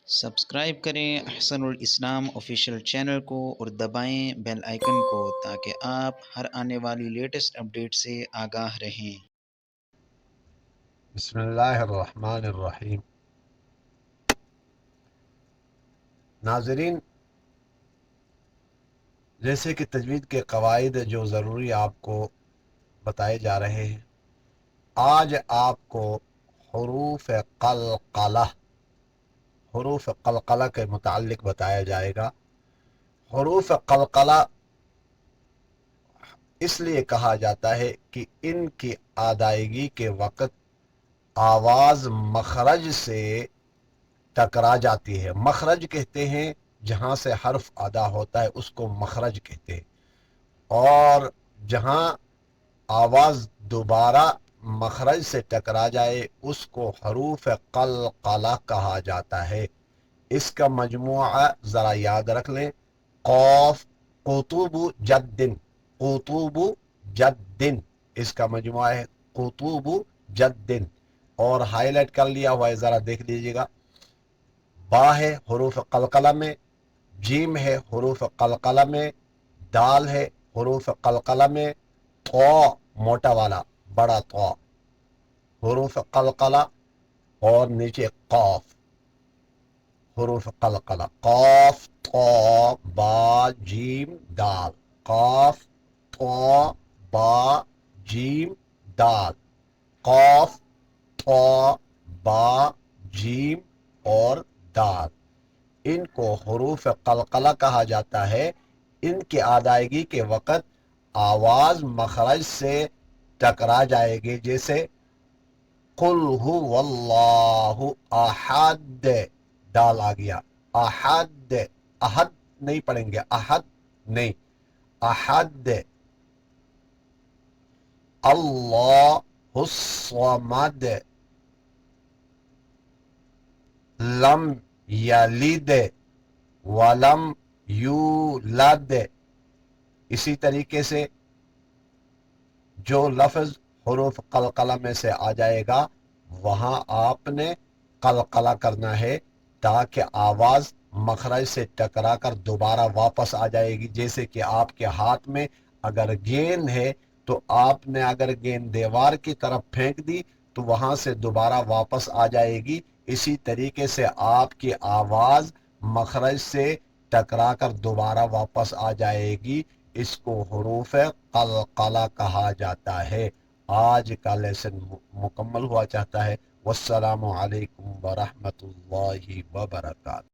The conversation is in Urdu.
سبسکرائب کریں احسن الاسلام آفیشیل چینل کو اور دبائیں بیل آئیکن کو تاکہ آپ ہر آنے والی لیٹسٹ اپڈیٹ سے آگاہ رہیں۔ بسم اللہ الرحمن الرحیم۔ ناظرین، جیسے کہ تجوید کے قواعد جو ضروری آپ کو بتائے جا رہے ہیں، آج آپ کو حروف قلقلہ کے متعلق بتایا جائے گا۔ حروف قلقلہ اس لیے کہا جاتا ہے کہ ان کی ادائیگی کے وقت آواز مخرج سے ٹکرا جاتی ہے۔ مخرج کہتے ہیں جہاں سے حرف ادا ہوتا ہے، اس کو مخرج کہتے ہیں، اور جہاں آواز دوبارہ مخرج سے ٹکرا جائے اس کو حروف قلقلہ کہا جاتا ہے۔ اس کا مجموعہ ذرا یاد رکھ لیں: قوف، قطوب جدن، قطوب جدن، اس کا مجموعہ ہے قطوب جدن، اور ہائی لائٹ کر لیا ہوا ہے، ذرا دیکھ لیجیے گا۔ با ہے حروف قلقلہ میں، جیم ہے حروف قلقلہ میں، دال ہے حروف قلقلہ میں، طا موٹا والا بڑا طا حروف قلقلہ، اور نیچے قاف حروف قلقلہ: قاف، طا، با، جیم، دال، قاف، طا، با، جیم، دال، قاف، طا، با، جیم اور دال۔ ان کو حروف قلقلہ کہا جاتا ہے۔ ان کی ادائیگی کے وقت آواز مخرج سے ٹکرا جائے گی، جیسے قل هو اللہ احد، دال آ گیا، احد، احد نہیں پڑھیں گے، احد نہیں، احد، اللہ الصمد، لم یلد ولم یولد۔ اسی طریقے سے جو لفظ حروف قلقلہ میں سے آ جائے گا وہاں آپ نے قلقلہ کرنا ہے تاکہ آواز مخرج سے ٹکرا کر دوبارہ واپس آ جائے گی۔ جیسے کہ آپ کے ہاتھ میں اگر گیند ہے تو آپ نے اگر گیند دیوار کی طرف پھینک دی تو وہاں سے دوبارہ واپس آ جائے گی۔ اسی طریقے سے آپ کی آواز مخرج سے ٹکرا کر دوبارہ واپس آ جائے گی۔ اس کو حروف قلقلہ کہا جاتا ہے۔ آج کا لیسن مکمل ہوا چاہتا ہے۔ والسلام علیکم ورحمۃ اللہ وبرکاتہ۔